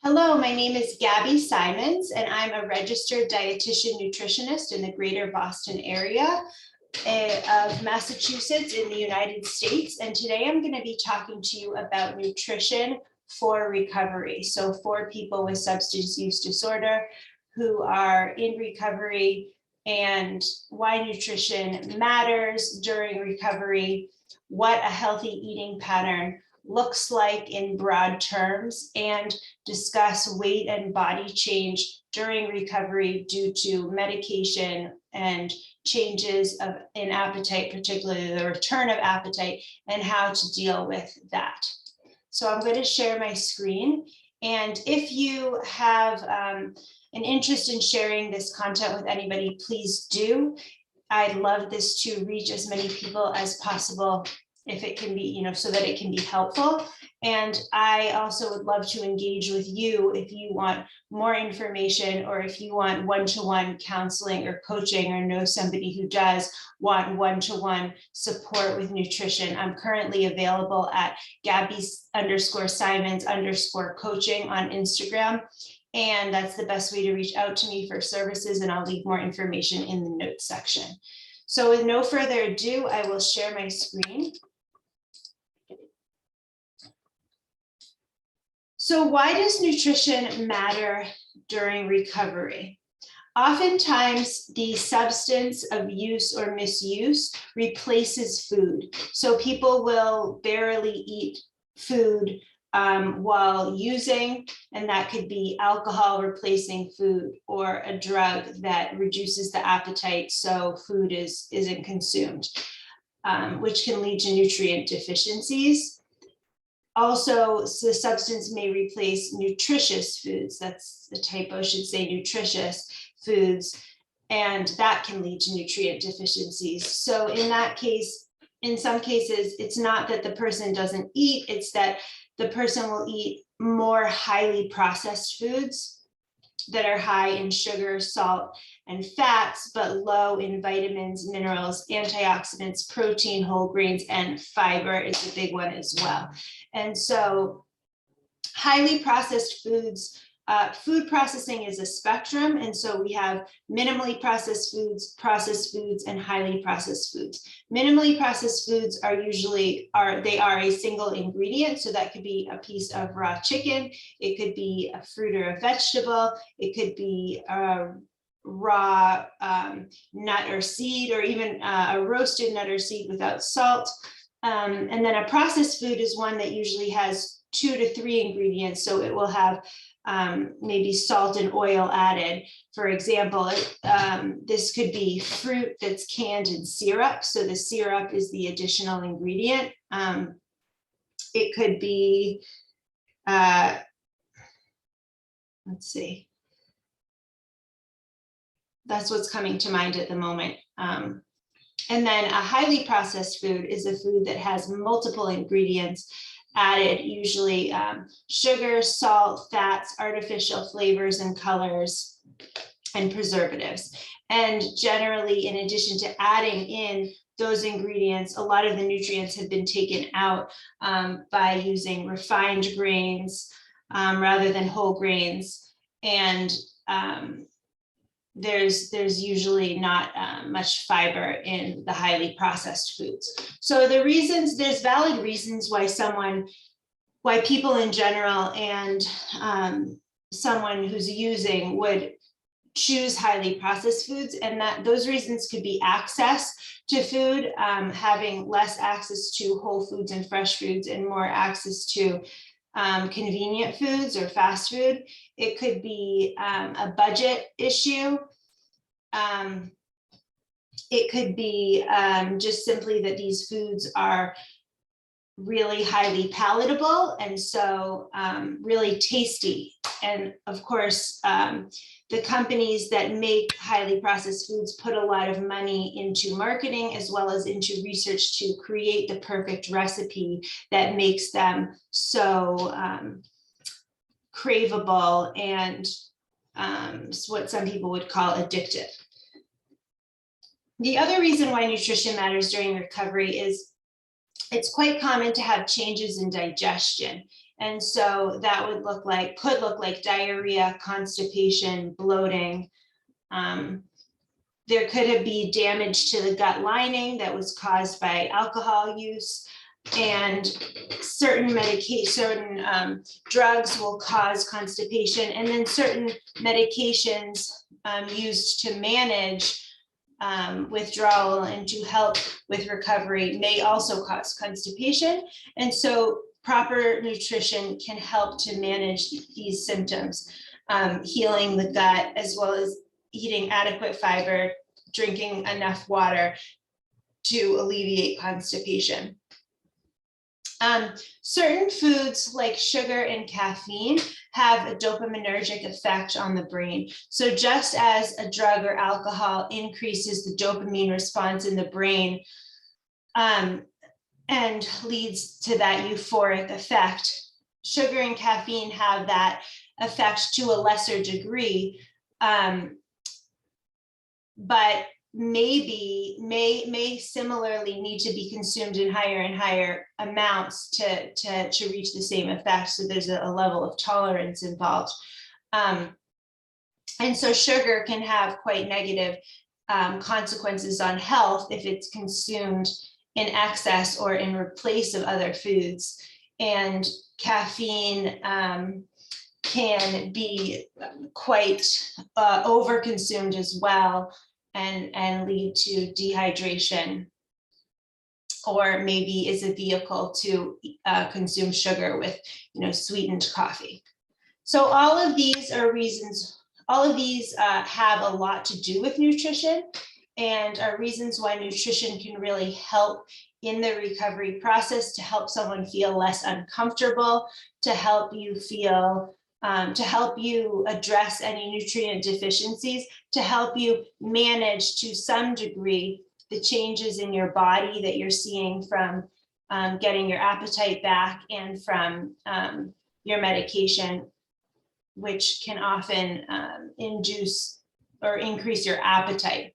Hello, my name is Gaby Simons, and I'm a registered dietitian nutritionist in the greater Boston area of Massachusetts in the United States. And today I'm going to be talking to you about nutrition for recovery. So for people with substance use disorder who are in recovery and why nutrition matters during recovery, what a healthy eating pattern looks like in broad terms, and discuss weight and body change during recovery due to medication and changes in appetite, particularly the return of appetite, and how to deal with that. So I'm going to share my screen. And if you have an interest in sharing this content with anybody, please do. I'd love this to reach as many people as possible if it can be, so that it can be helpful. And I also would love to engage with you if you want more information, or if you want one-to-one counseling or coaching, or know somebody who does want one-to-one support with nutrition. I'm currently available at Gaby_Simons_coaching on Instagram. And that's the best way to reach out to me for services. And I'll leave more information in the notes section. So with no further ado, I will share my screen. So why does nutrition matter during recovery? Oftentimes, the substance of use or misuse replaces food. So people will barely eat food while using, and that could be alcohol replacing food, or a drug that reduces the appetite so food isn't consumed, which can lead to nutrient deficiencies. Also, the substance may replace nutritious foods. That's the typo, should say nutritious foods, and that can lead to nutrient deficiencies. So in that case, in some cases, it's not that the person doesn't eat, it's that the person will eat more highly processed foods that are high in sugar, salt, and fats, but low in vitamins, minerals, antioxidants, protein, whole grains, and fiber is a big one as well. And so highly processed foods, food processing is a spectrum. And so we have minimally processed foods, and highly processed foods. Minimally processed foods are usually a single ingredient. So that could be a piece of raw chicken. It could be a fruit or a vegetable. It could be a raw nut or seed, or even a roasted nut or seed without salt. And then a processed food is one that usually has 2 to 3 ingredients. So it will have maybe salt and oil added. For example, this could be fruit that's canned in syrup. So the syrup is the additional ingredient. It could be, let's see. That's what's coming to mind at the moment. And then a highly processed food is a food that has multiple ingredients added, usually sugar, salt, fats, artificial flavors and colors, and preservatives. And generally, in addition to adding in those ingredients, a lot of the nutrients have been taken out by using refined grains rather than whole grains. And there's usually not much fiber in the highly processed foods. So there's valid reasons why people in general and someone who's using would choose highly processed foods, and that those reasons could be access to food, having less access to whole foods and fresh foods, and more access to convenient foods or fast food. It could be a budget issue. It could be just simply that these foods are really highly palatable, and so really tasty. And of course, the companies that make highly processed foods put a lot of money into marketing as well as into research to create the perfect recipe that makes them so craveable and what some people would call addictive. The other reason why nutrition matters during recovery is it's quite common to have changes in digestion. And so that could look like diarrhea, constipation, bloating. There could be damage to the gut lining that was caused by alcohol use, and certain drugs will cause constipation, and then certain medications used to manage withdrawal and to help with recovery may also cause constipation. And so proper nutrition can help to manage these symptoms, healing the gut, as well as eating adequate fiber, drinking enough water to alleviate constipation. Certain foods like sugar and caffeine have a dopaminergic effect on the brain. So just as a drug or alcohol increases the dopamine response in the brain and leads to that euphoric effect, sugar and caffeine have that effect to a lesser degree, but may similarly need to be consumed in higher and higher amounts to reach the same effect. So there's a level of tolerance involved. And so sugar can have quite negative consequences on health if it's consumed in excess or in replace of other foods. And caffeine can be quite overconsumed as well, and lead to dehydration, or maybe is a vehicle to consume sugar with, sweetened coffee. So all of these are reasons, all of these have a lot to do with nutrition, and are reasons why nutrition can really help in the recovery process, to help someone feel less uncomfortable, to help you feel to help you address any nutrient deficiencies, to help you manage to some degree the changes in your body that you're seeing from getting your appetite back, and from your medication, which can often induce or increase your appetite.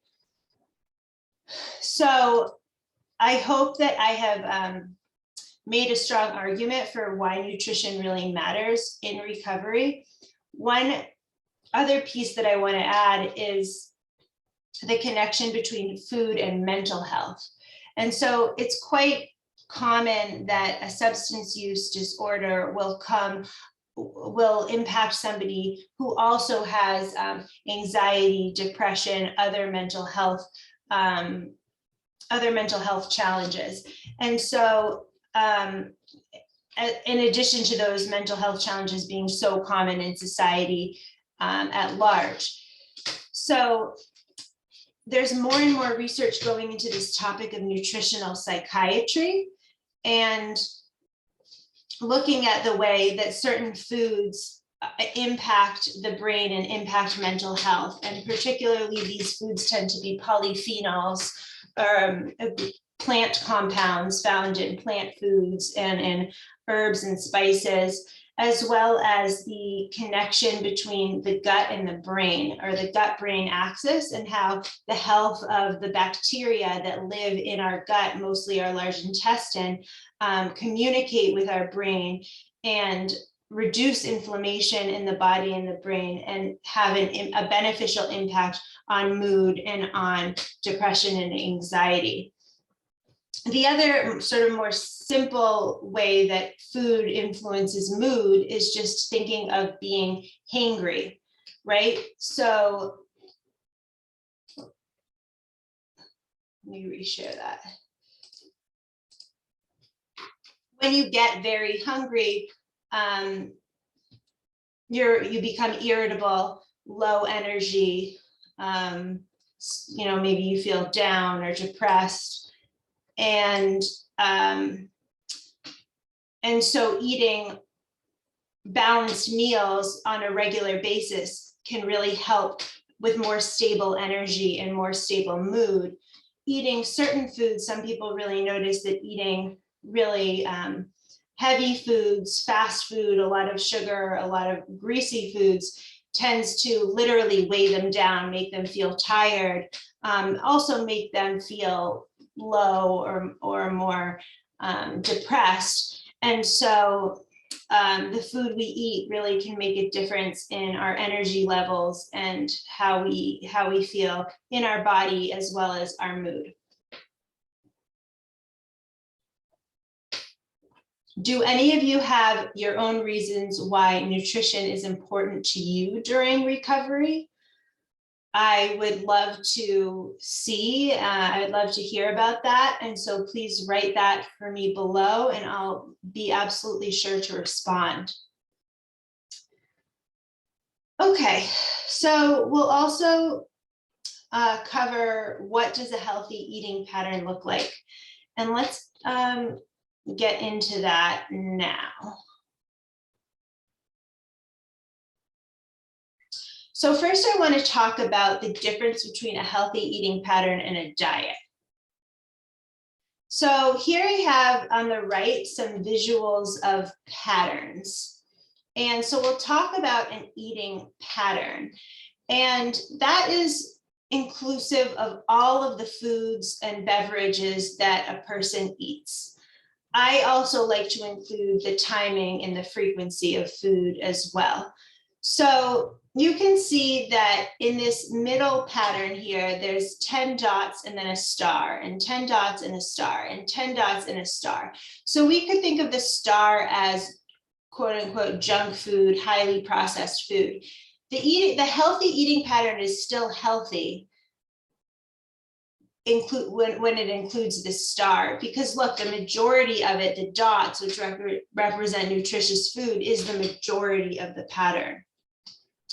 So I hope that I have made a strong argument for why nutrition really matters in recovery. One other piece that I want to add is the connection between food and mental health. And so it's quite common that a substance use disorder will impact somebody who also has anxiety, depression, other mental health challenges. And so in addition to those mental health challenges being so common in society at large. So there's more and more research going into this topic of nutritional psychiatry, and looking at the way that certain foods impact the brain and impact mental health. And particularly these foods tend to be polyphenols, plant compounds found in plant foods and in herbs and spices, as well as the connection between the gut and the brain, or the gut-brain axis, and how the health of the bacteria that live in our gut, mostly our large intestine, communicate with our brain and reduce inflammation in the body and the brain, and have a beneficial impact on mood and on depression and anxiety. The other sort of more simple way that food influences mood is just thinking of being hangry, right? So let me reshare that. When you get very hungry, you become irritable, low energy, maybe you feel down or depressed. And so eating balanced meals on a regular basis can really help with more stable energy and more stable mood. Eating certain foods, some people really notice that eating really heavy foods, fast food, a lot of sugar, a lot of greasy foods, tends to literally weigh them down, make them feel tired, also make them feel low or more depressed. And so the food we eat really can make a difference in our energy levels and how we feel in our body as well as our mood. Do any of you have your own reasons why nutrition is important to you during recovery? I would love to see, I would love to hear about that. And so please write that for me below and I'll be absolutely sure to respond. Okay, so we'll also cover what does a healthy eating pattern look like? And let's get into that now. So first I want to talk about the difference between a healthy eating pattern and a diet. So here I have on the right some visuals of patterns. And so we'll talk about an eating pattern. And that is inclusive of all of the foods and beverages that a person eats. I also like to include the timing and the frequency of food as well. So you can see that in this middle pattern here, there's 10 dots and then a star, and 10 dots and a star, and 10 dots and a star. So we could think of the star as quote unquote junk food, highly processed food. The healthy eating pattern is still healthy when it includes the star, because look, the majority of it, the dots, which represent nutritious food, is the majority of the pattern.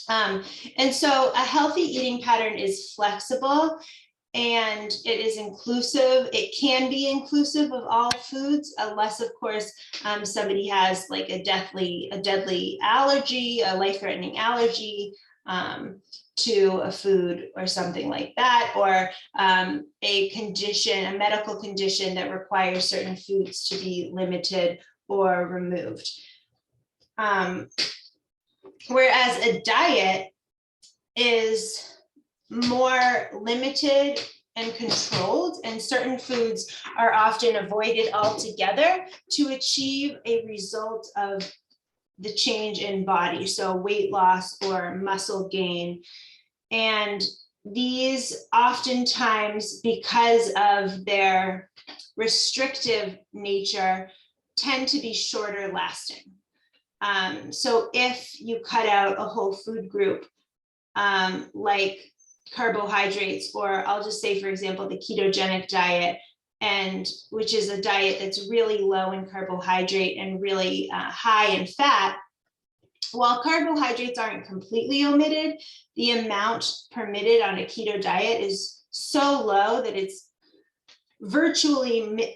And so a healthy eating pattern is flexible and it is inclusive. It can be inclusive of all foods, unless of course somebody has like a deadly allergy, a life-threatening allergy to a food or something like that, or a condition, a medical condition that requires certain foods to be limited or removed. Whereas a diet is more limited and controlled, and certain foods are often avoided altogether to achieve a result of the change in body, so weight loss or muscle gain. And these oftentimes, because of their restrictive nature, tend to be shorter lasting. So if you cut out a whole food group, like carbohydrates, or I'll just say, for example, the ketogenic diet, and which is a diet that's really low in carbohydrate and really high in fat. While carbohydrates aren't completely omitted, the amount permitted on a keto diet is so low that it's virtually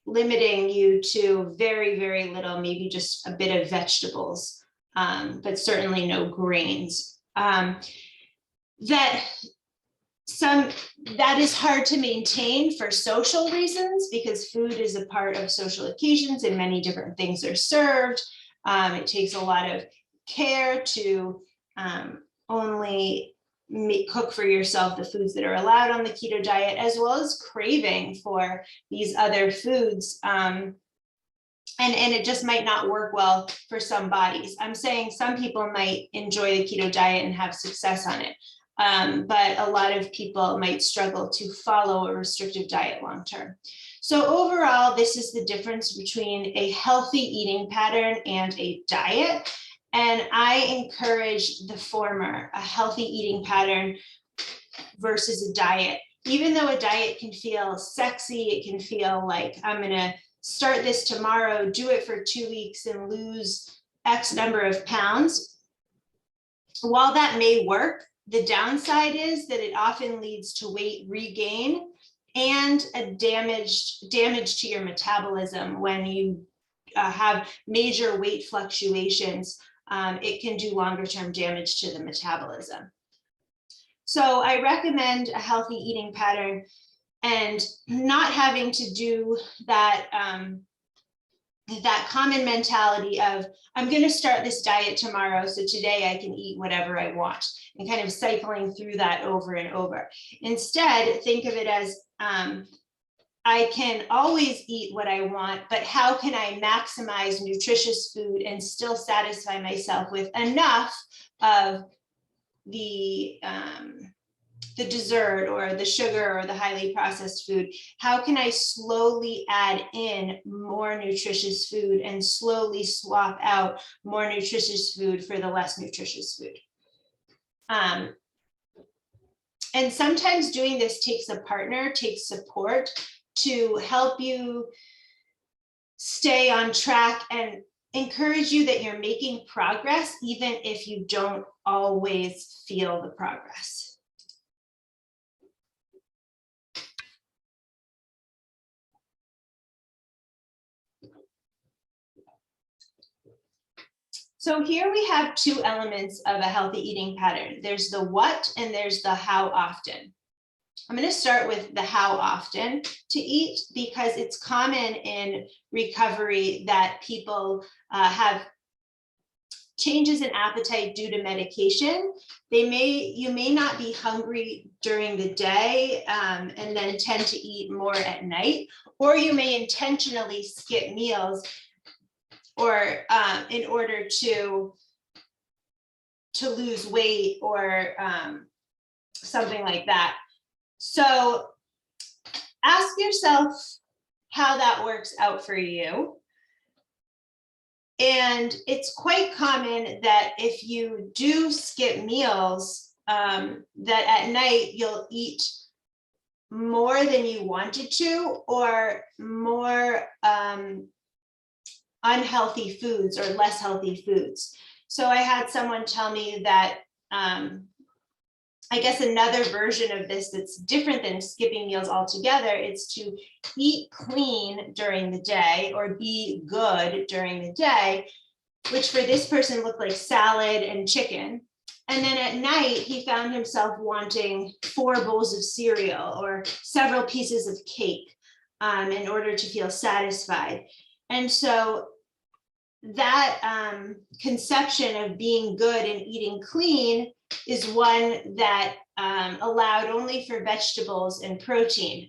limiting you to very, very little, maybe just a bit of vegetables, but certainly no grains. That is hard to maintain for social reasons, because food is a part of social occasions and many different things are served. It takes a lot of care to only cook for yourself the foods that are allowed on the keto diet, as well as craving for these other foods. And it just might not work well for some bodies. I'm saying some people might enjoy the keto diet and have success on it. But a lot of people might struggle to follow a restrictive diet long-term. So overall, this is the difference between a healthy eating pattern and a diet. And I encourage the former, a healthy eating pattern versus a diet. Even though a diet can feel sexy, it can feel like I'm gonna start this tomorrow, do it for 2 weeks and lose X number of pounds. While that may work, the downside is that it often leads to weight regain and a damage to your metabolism. When you have major weight fluctuations, it can do longer term damage to the metabolism. So I recommend a healthy eating pattern and not having to do that, that common mentality of, I'm going to start this diet tomorrow, so today I can eat whatever I want, and kind of cycling through that over and over. Instead, think of it as I can always eat what I want, but how can I maximize nutritious food and still satisfy myself with enough of the dessert or the sugar or the highly processed food? How can I slowly add in more nutritious food and slowly swap out more nutritious food for the less nutritious food? And sometimes doing this takes a partner, takes support to help you stay on track and encourage you that you're making progress, even if you don't always feel the progress. So here we have two elements of a healthy eating pattern. There's the what and there's the how often. I'm going to start with the how often to eat, because it's common in recovery that people have changes in appetite due to medication. You may not be hungry during the day and then tend to eat more at night, or you may intentionally skip meals or in order to lose weight or something like that. So ask yourself how that works out for you. And it's quite common that if you do skip meals, that at night you'll eat more than you wanted to, or more unhealthy foods or less healthy foods. So I had someone tell me that I guess another version of this that's different than skipping meals altogether, it's to eat clean during the day or be good during the day, which for this person looked like salad and chicken. And then at night, he found himself wanting 4 bowls of cereal or several pieces of cake in order to feel satisfied. And so that conception of being good and eating clean is one that allowed only for vegetables and protein,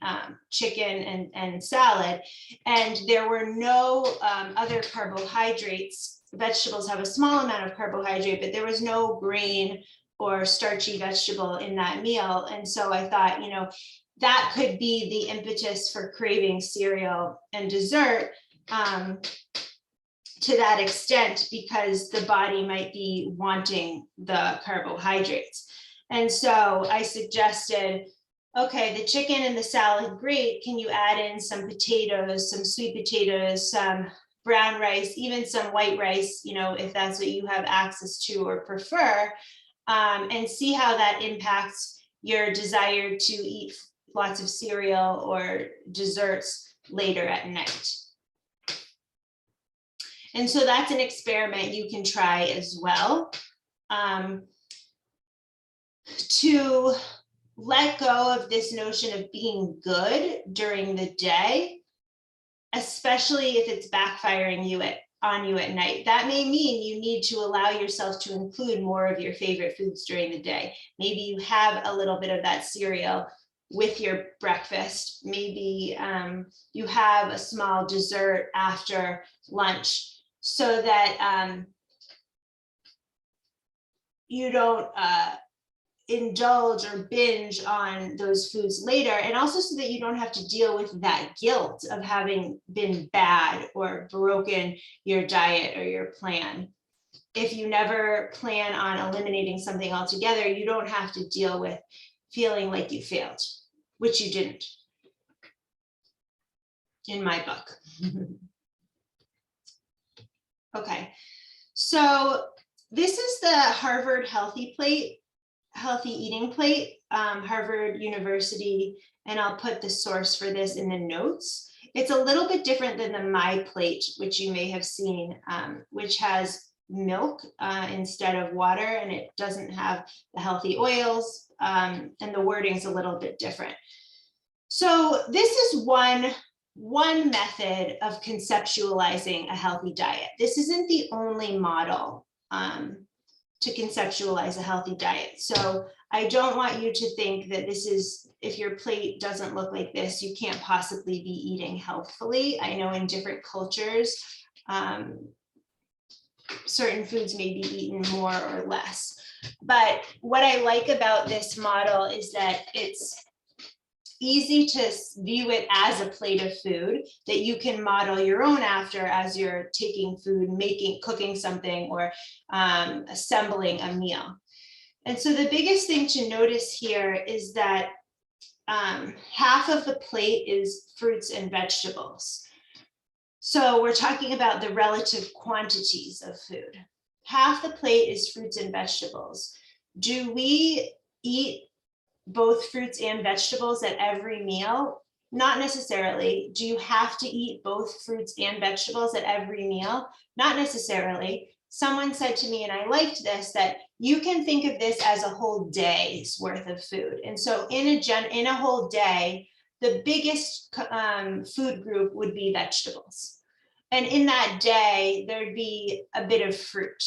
chicken and salad. And there were no other carbohydrates. Vegetables have a small amount of carbohydrate, but there was no grain or starchy vegetable in that meal. And so I thought, that could be the impetus for craving cereal and dessert to that extent, because the body might be wanting the carbohydrates. And so I suggested, okay, the chicken and the salad, great. Can you add in some potatoes, some sweet potatoes, some brown rice, even some white rice, if that's what you have access to or prefer, and see how that impacts your desire to eat lots of cereal or desserts later at night. And so that's an experiment you can try as well, to let go of this notion of being good during the day, especially if it's backfiring on you at night. That may mean you need to allow yourself to include more of your favorite foods during the day. Maybe you have a little bit of that cereal with your breakfast. Maybe you have a small dessert after lunch, so that you don't indulge or binge on those foods later, and also so that you don't have to deal with that guilt of having been bad or broken your diet or your plan. If you never plan on eliminating something altogether, you don't have to deal with feeling like you failed, which you didn't, in my book. Okay, so this is the Harvard Healthy Eating Plate, Harvard University, and I'll put the source for this in the notes. It's a little bit different than the My Plate, which you may have seen, which has milk instead of water, and it doesn't have the healthy oils, and the wording's a little bit different. So this is one method of conceptualizing a healthy diet. This isn't the only model to conceptualize a healthy diet. So I don't want you to think that this is, if your plate doesn't look like this, you can't possibly be eating healthfully. I know in different cultures, certain foods may be eaten more or less. But what I like about this model is that it's easy to view it as a plate of food that you can model your own after as you're taking food, cooking something, or assembling a meal. And so the biggest thing to notice here is that half of the plate is fruits and vegetables. So we're talking about the relative quantities of food. Half the plate is fruits and vegetables. Do we eat both fruits and vegetables at every meal? Not necessarily. Do you have to eat both fruits and vegetables at every meal? Not necessarily. Someone said to me, and I liked this, that you can think of this as a whole day's worth of food. And so in a whole day, the biggest food group would be vegetables. And in that day, there'd be a bit of fruit.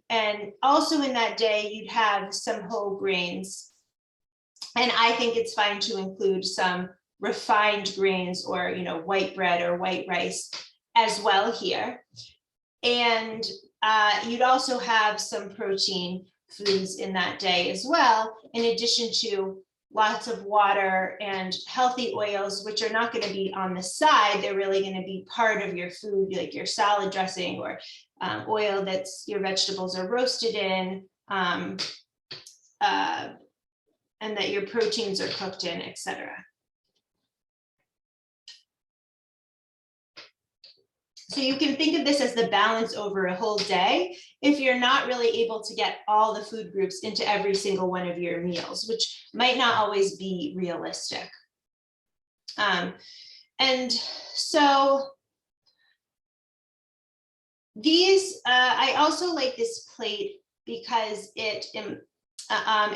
And also in that day, you'd have some whole grains. And I think it's fine to include some refined grains, or white bread or white rice as well here. And you'd also have some protein foods in that day as well, in addition to lots of water and healthy oils, which are not going to be on the side. They're really going to be part of your food, like your salad dressing, or oil that's your vegetables are roasted in, and that your proteins are cooked in, etc. So you can think of this as the balance over a whole day if you're not really able to get all the food groups into every single one of your meals, which might not always be realistic. And so these, I also like this plate because it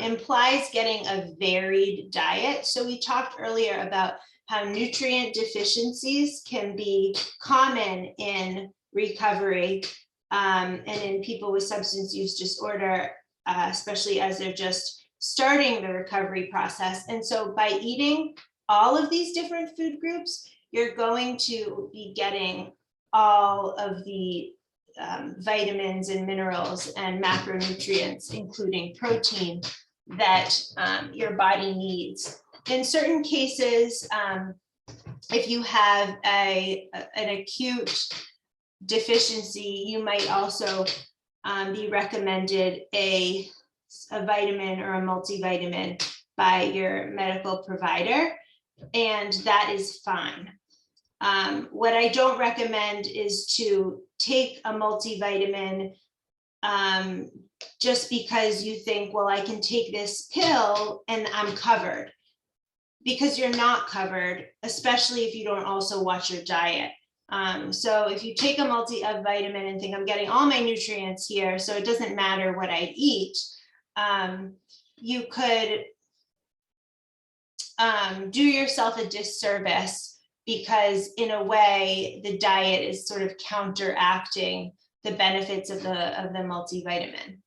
implies getting a varied diet. So we talked earlier about how nutrient deficiencies can be common in recovery and in people with substance use disorder, especially as they're just starting the recovery process. And so by eating all of these different food groups, you're going to be getting all of the vitamins and minerals and macronutrients, including protein, that your body needs. In certain cases, if you have an acute deficiency, you might also be recommended a vitamin or a multivitamin by your medical provider, and that is fine. What I don't recommend is to take a multivitamin just because you think, well, I can take this pill and I'm covered, because you're not covered, especially if you don't also watch your diet. So if you take a multivitamin and think I'm getting all my nutrients here, so it doesn't matter what I eat, you could do yourself a disservice, because in a way the diet is sort of counteracting the benefits of the multivitamin.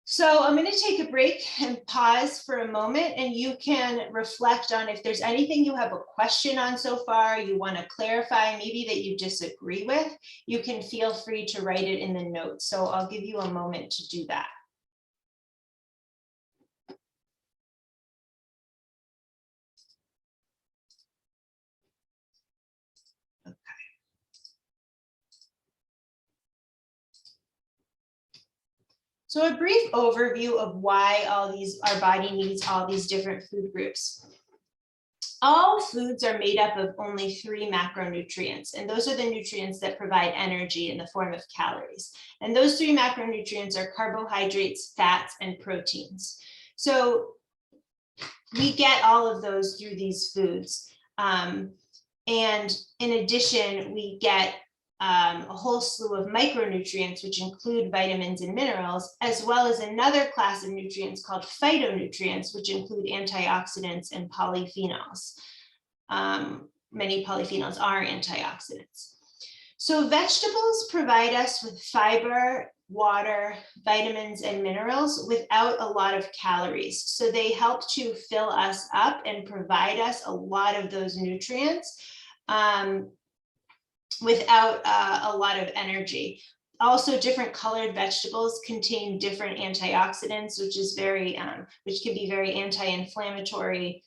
So I'm going to take a break and pause for a moment, and you can reflect on if there's anything you have a question on so far, you want to clarify, maybe that you disagree with, you can feel free to write it in the notes. So I'll give you a moment to do that. So a brief overview of why our body needs all these different food groups. All foods are made up of only 3 macronutrients, and those are the nutrients that provide energy in the form of calories. And those 3 macronutrients are carbohydrates, fats, and proteins. So we get all of those through these foods. And in addition, we get a whole slew of micronutrients, which include vitamins and minerals, as well as another class of nutrients called phytonutrients, which include antioxidants and polyphenols. Many polyphenols are antioxidants. So vegetables provide us with fiber, water, vitamins, and minerals without a lot of calories. So they help to fill us up and provide us a lot of those nutrients without a lot of energy. Also, different colored vegetables contain different antioxidants, which is which can be very anti-inflammatory,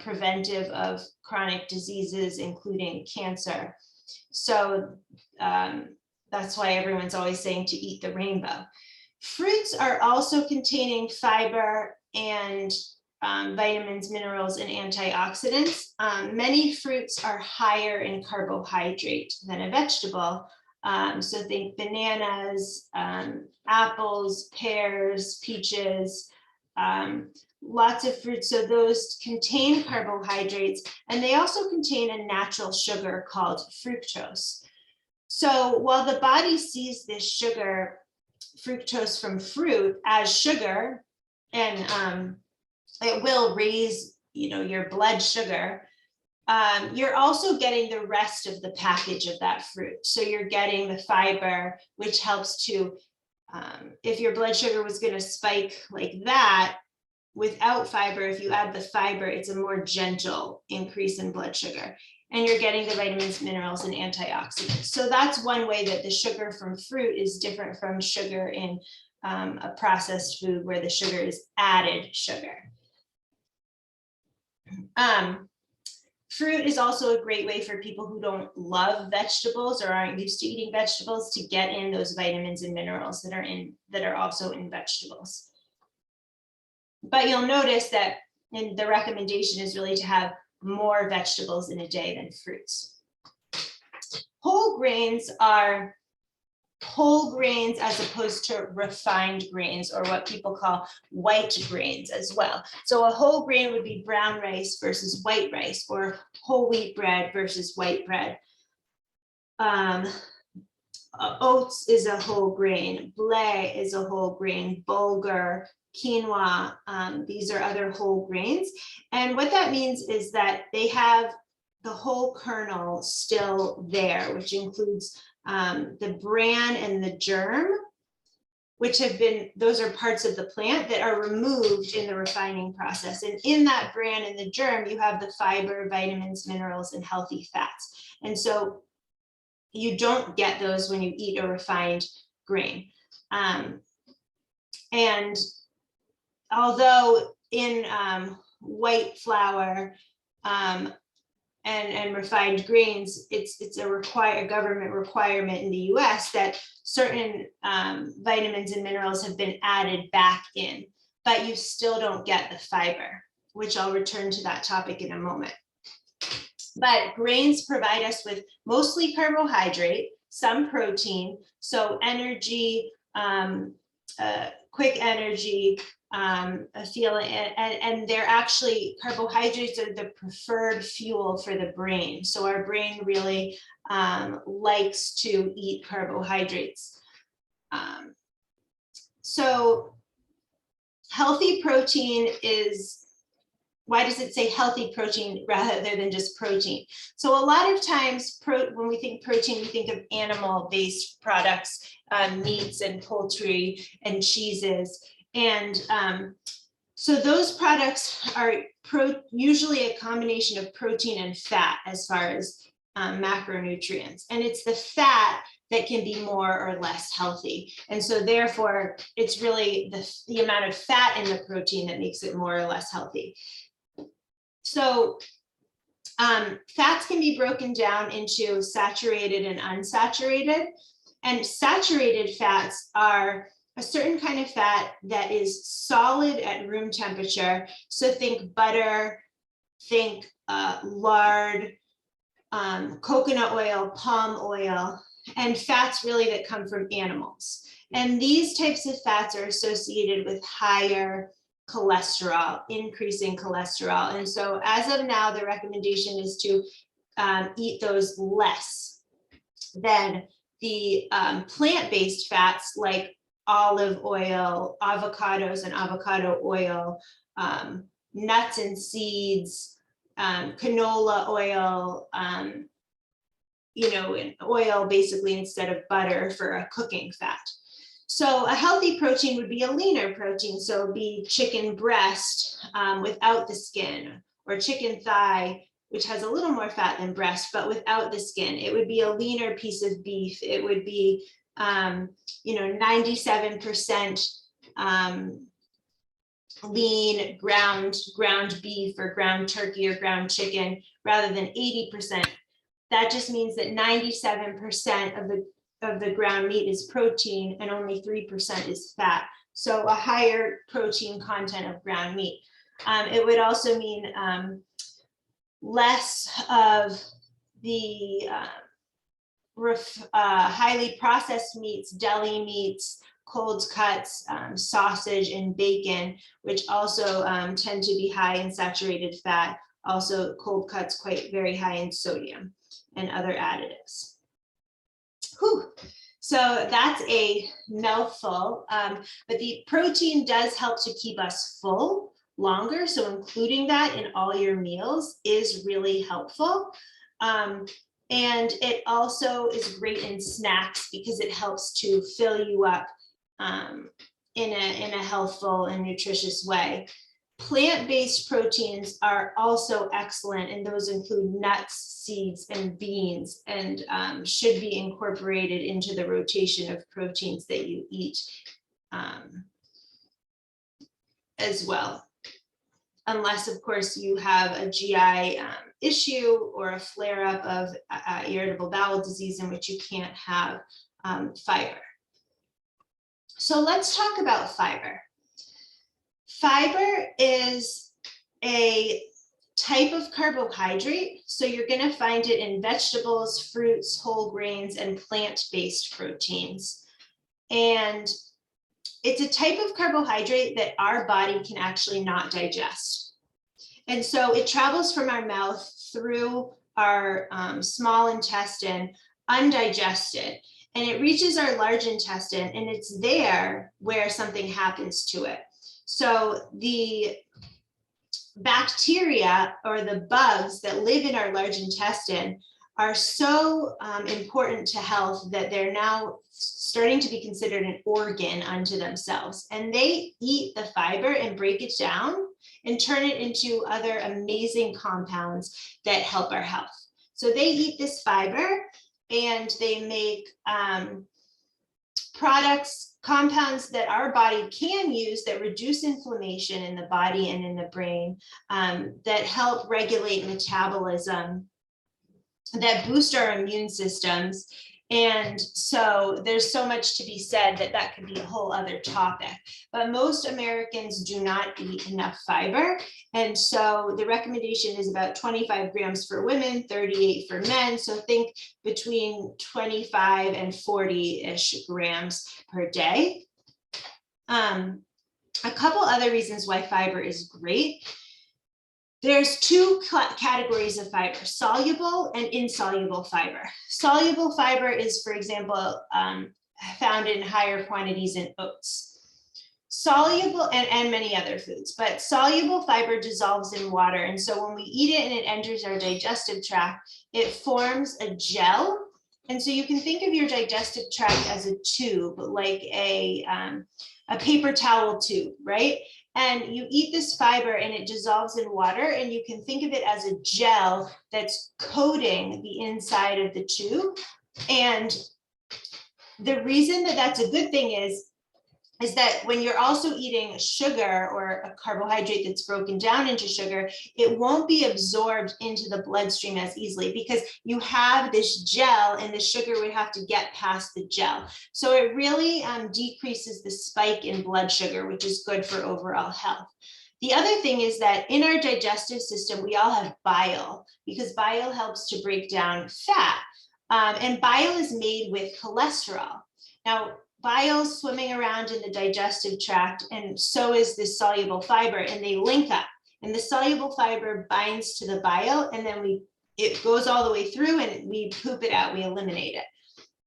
preventive of chronic diseases, including cancer. So that's why everyone's always saying to eat the rainbow. Fruits are also containing fiber and vitamins, minerals, and antioxidants. Many fruits are higher in carbohydrate than a vegetable. So think bananas, apples, pears, peaches, lots of fruits. So those contain carbohydrates, and they also contain a natural sugar called fructose. So while the body sees this sugar, fructose from fruit, as sugar, and it will raise, your blood sugar, you're also getting the rest of the package of that fruit. So you're getting the fiber, which helps to, if your blood sugar was going to spike like that, without fiber, if you add the fiber, it's a more gentle increase in blood sugar. And you're getting the vitamins, minerals, and antioxidants. So that's one way that the sugar from fruit is different from sugar in a processed food where the sugar is added sugar. Fruit is also a great way for people who don't love vegetables or aren't used to eating vegetables to get in those vitamins and minerals that are also in vegetables. But you'll notice that the recommendation is really to have more vegetables in a day than fruits. Whole grains are whole grains as opposed to refined grains, or what people call white grains as well. So a whole grain would be brown rice versus white rice, or whole wheat bread versus white bread. Oats is a whole grain, blé is a whole grain, bulgur, quinoa, these are other whole grains. And what that means is that they have the whole kernel still there, which includes the bran and the germ, which those are parts of the plant that are removed in the refining process. And in that bran and the germ, you have the fiber, vitamins, minerals, and healthy fats. And so you don't get those when you eat a refined grain. And although in white flour and refined grains, it's a government requirement in the US that certain vitamins and minerals have been added back in, but you still don't get the fiber, which I'll return to that topic in a moment. But grains provide us with mostly carbohydrate, some protein, so energy, quick energy, a feeling, and they're actually, carbohydrates are the preferred fuel for the brain. So our brain really likes to eat carbohydrates. So healthy protein is, why does it say healthy protein rather than just protein? So a lot of times when we think protein, we think of animal-based products, meats and poultry and cheeses. And so those products are usually a combination of protein and fat as far as macronutrients. And it's the fat that can be more or less healthy. And so therefore, it's really the amount of fat in the protein that makes it more or less healthy. So fats can be broken down into saturated and unsaturated. And saturated fats are a certain kind of fat that is solid at room temperature. So think butter, think lard, coconut oil, palm oil, and fats really that come from animals. And these types of fats are associated with higher cholesterol, increasing cholesterol. And so as of now, the recommendation is to eat those less. Then the plant-based fats like olive oil, avocados and avocado oil, nuts and seeds, canola oil, you know, and oil basically instead of butter for a cooking fat. So a healthy protein would be a leaner protein. So it'd be chicken breast without the skin, or chicken thigh, which has a little more fat than breast, but without the skin. It would be a leaner piece of beef. It would be, you know, 97% lean ground beef or ground turkey or ground chicken rather than 80%. That just means that 97% of the ground meat is protein and only 3% is fat. So a higher protein content of ground meat. It would also mean less of the highly processed meats, deli meats, cold cuts, sausage and bacon, which also tend to be high in saturated fat. Also cold cuts quite very high in sodium and other additives. Whew. So that's a mouthful, but the protein does help to keep us full longer. So including that in all your meals is really helpful. And it also is great in snacks because it helps to fill you up in a healthful and nutritious way. Plant-based proteins are also excellent, and those include nuts, seeds, and beans, and should be incorporated into the rotation of proteins that you eat as well. Unless, of course, you have a GI issue or a flare-up of irritable bowel disease in which you can't have fiber. So let's talk about fiber. Fiber is a type of carbohydrate. So you're going to find it in vegetables, fruits, whole grains, and plant-based proteins. And it's a type of carbohydrate that our body can actually not digest. And so it travels from our mouth through our small intestine undigested. And it reaches our large intestine, and it's there where something happens to it. So the bacteria or the bugs that live in our large intestine are so important to health that they're now starting to be considered an organ unto themselves. And they eat the fiber and break it down and turn it into other amazing compounds that help our health. So they eat this fiber and they make compounds that our body can use that reduce inflammation in the body and in the brain, that help regulate metabolism, that boost our immune systems. And so there's so much to be said that could be a whole other topic. But most Americans do not eat enough fiber. And so the recommendation is about 25 grams for women, 38 for men. So think between 25 and 40-ish grams per day. A couple other reasons why fiber is great. There's two categories of fiber: soluble and insoluble fiber. Soluble fiber is, for example, found in higher quantities in oats. Soluble, and many other foods, but soluble fiber dissolves in water. And so when we eat it and it enters our digestive tract, it forms a gel. And so you can think of your digestive tract as a tube, like a paper towel tube, right? And you eat this fiber and it dissolves in water, and you can think of it as a gel that's coating the inside of the tube. And the reason that that's a good thing is that when you're also eating sugar or a carbohydrate that's broken down into sugar, it won't be absorbed into the bloodstream as easily because you have this gel and the sugar would have to get past the gel. So it really decreases the spike in blood sugar, which is good for overall health. The other thing is that in our digestive system, we all have bile because bile helps to break down fat. And bile is made with cholesterol. Now, bile swimming around in the digestive tract, and so is this soluble fiber, and they link up. And the soluble fiber binds to the bile, and then it goes all the way through, and we poop it out, we eliminate it.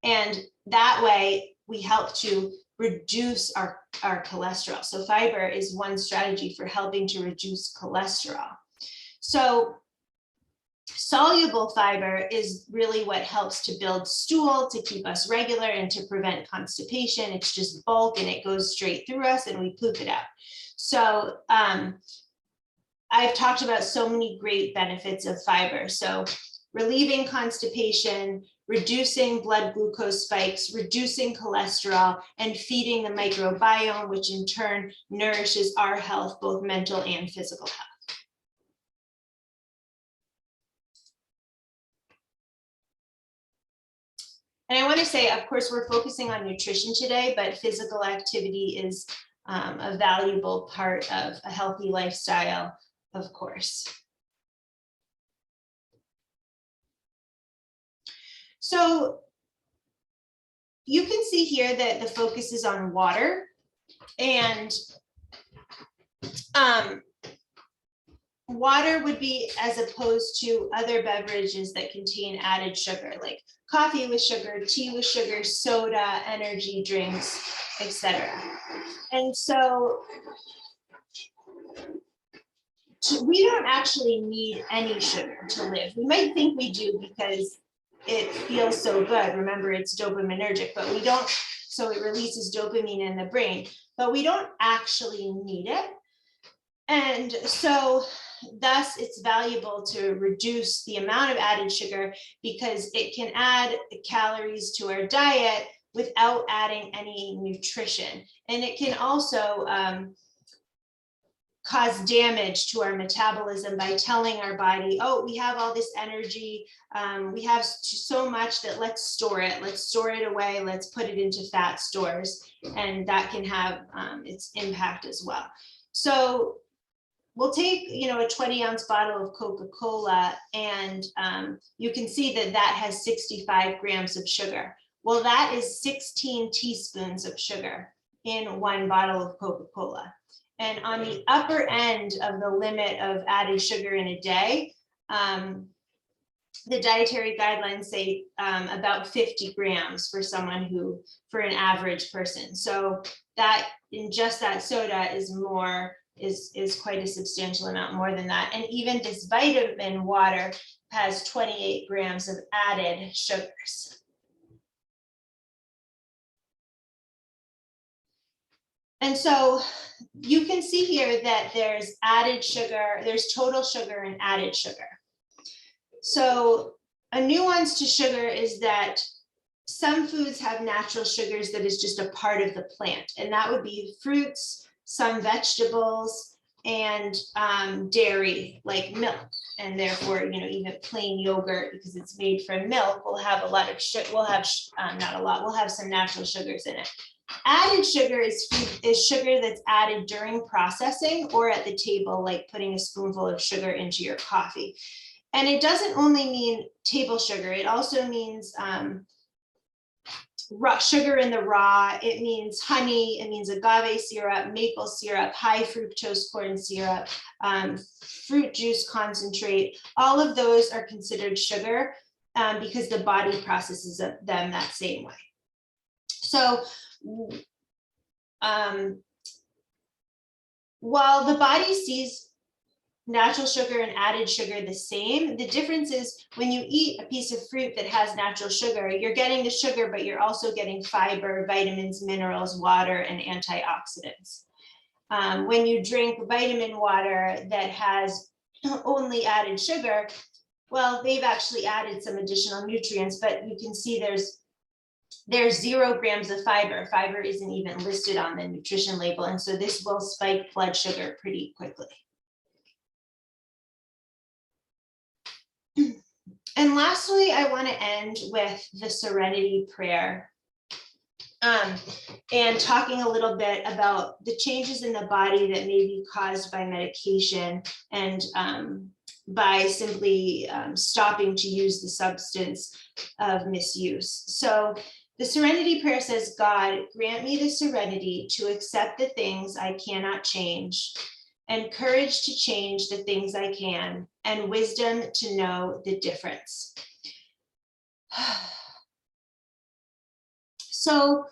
And that way we help to reduce our cholesterol. So fiber is one strategy for helping to reduce cholesterol. So soluble fiber is really what helps to build stool, to keep us regular, and to prevent constipation. It's just bulk and it goes straight through us and we poop it out. So I've talked about so many great benefits of fiber. So relieving constipation, reducing blood glucose spikes, reducing cholesterol, and feeding the microbiome, which in turn nourishes our health, both mental and physical health. And I want to say, of course, we're focusing on nutrition today, but physical activity is a valuable part of a healthy lifestyle, of course. So you can see here that the focus is on water, and water would be as opposed to other beverages that contain added sugar, like coffee with sugar, tea with sugar, soda, energy drinks, etc. And so we don't actually need any sugar to live. We might think we do because it feels so good. Remember, it's dopaminergic, but we don't, so it releases dopamine in the brain, but we don't actually need it. And so thus it's valuable to reduce the amount of added sugar because it can add calories to our diet without adding any nutrition. And it can also cause damage to our metabolism by telling our body, oh, we have all this energy, we have so much that let's store it away, let's put it into fat stores, and that can have its impact as well. So we'll take, a 20-ounce bottle of Coca-Cola, and you can see that that has 65 grams of sugar. Well, that is 16 teaspoons of sugar in one bottle of Coca-Cola. And on the upper end of the limit of added sugar in a day, the dietary guidelines say about 50 grams for for an average person. So that in just that soda is quite a substantial amount more than that. And even this vitamin water has 28 grams of added sugars. And so you can see here that there's added sugar, there's total sugar and added sugar. So a nuance to sugar is that some foods have natural sugars that is just a part of the plant, and that would be fruits, some vegetables, and dairy, like milk. And therefore, even plain yogurt, because it's made from milk, will have a lot of sugar. We'll have we'll have some natural sugars in it. Added sugar is sugar that's added during processing or at the table, like putting a spoonful of sugar into your coffee. And it doesn't only mean table sugar, it also means sugar in the raw, it means honey, it means agave syrup, maple syrup, high fructose corn syrup, fruit juice concentrate. All of those are considered sugar because the body processes them that same way. So while the body sees natural sugar and added sugar the same, the difference is when you eat a piece of fruit that has natural sugar, you're getting the sugar, but you're also getting fiber, vitamins, minerals, water, and antioxidants. When you drink vitamin water that has only added sugar, well, they've actually added some additional nutrients, but you can see there's 0 grams of fiber. Fiber isn't even listed on the nutrition label, and so this will spike blood sugar pretty quickly. And lastly, I want to end with the Serenity Prayer and talking a little bit about the changes in the body that may be caused by medication and by simply stopping to use the substance of misuse. So the Serenity Prayer says, God, grant me the serenity to accept the things I cannot change, and courage to change the things I can, and wisdom to know the difference. So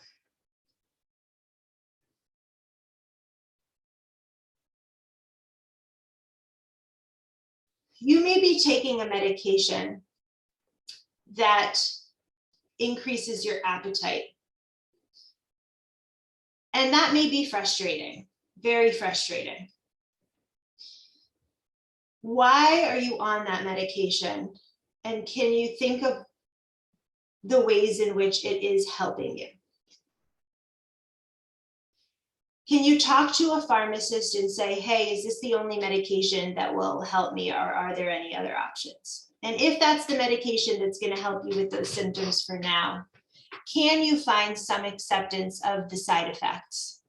you may be taking a medication that increases your appetite. And that may be frustrating, very frustrating. Why are you on that medication? And can you think of the ways in which it is helping you? Can you talk to a pharmacist and say, hey, is this the only medication that will help me, or are there any other options? And if that's the medication that's going to help you with those symptoms for now, can you find some acceptance of the side effects?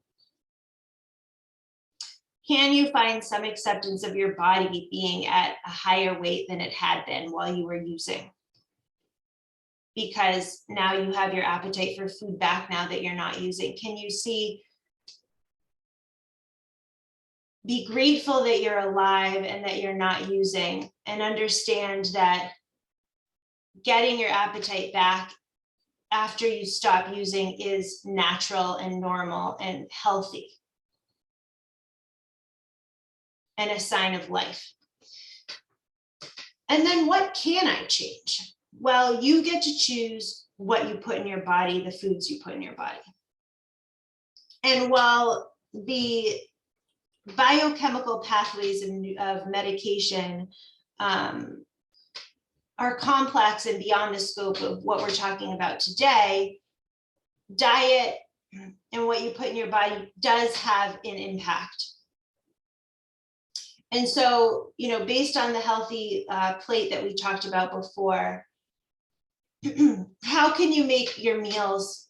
Can you find some acceptance of your body being at a higher weight than it had been while you were using? Because now you have your appetite for food back now that you're not using. Can you see, be grateful that you're alive and that you're not using, and understand that getting your appetite back after you stop using is natural and normal and healthy and a sign of life. And then what can I change? Well, you get to choose what you put in your body, the foods you put in your body. And while the biochemical pathways of medication are complex and beyond the scope of what we're talking about today, diet and what you put in your body does have an impact. And so, based on the healthy plate that we talked about before, how can you make your meals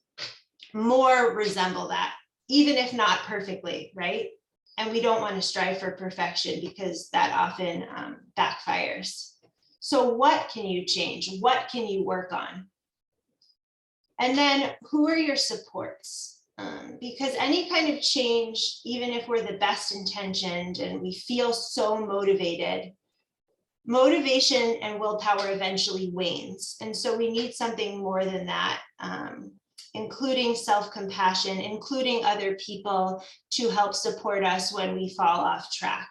more resemble that, even if not perfectly, right? And we don't want to strive for perfection because that often backfires. So what can you change? What can you work on? And then who are your supports? Because any kind of change, even if we're the best intentioned and we feel so motivated, motivation and willpower eventually wanes. And so we need something more than that, including self-compassion, including other people to help support us when we fall off track.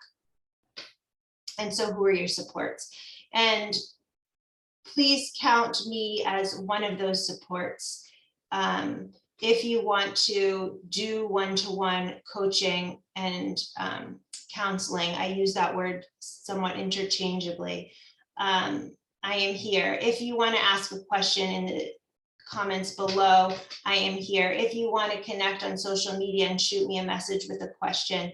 And so who are your supports? And please count me as one of those supports. If you want to do one-to-one coaching and counseling, I use that word somewhat interchangeably. I am here. If you want to ask a question in the comments below, I am here. If you want to connect on social media and shoot me a message with a question,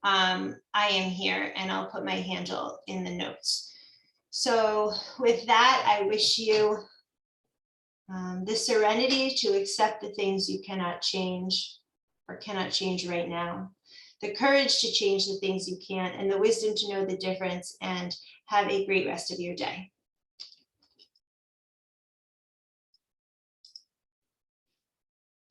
I am here, and I'll put my handle in the notes. So with that, I wish you the serenity to accept the things you cannot change or cannot change right now, the courage to change the things you can, and the wisdom to know the difference, and have a great rest of your day.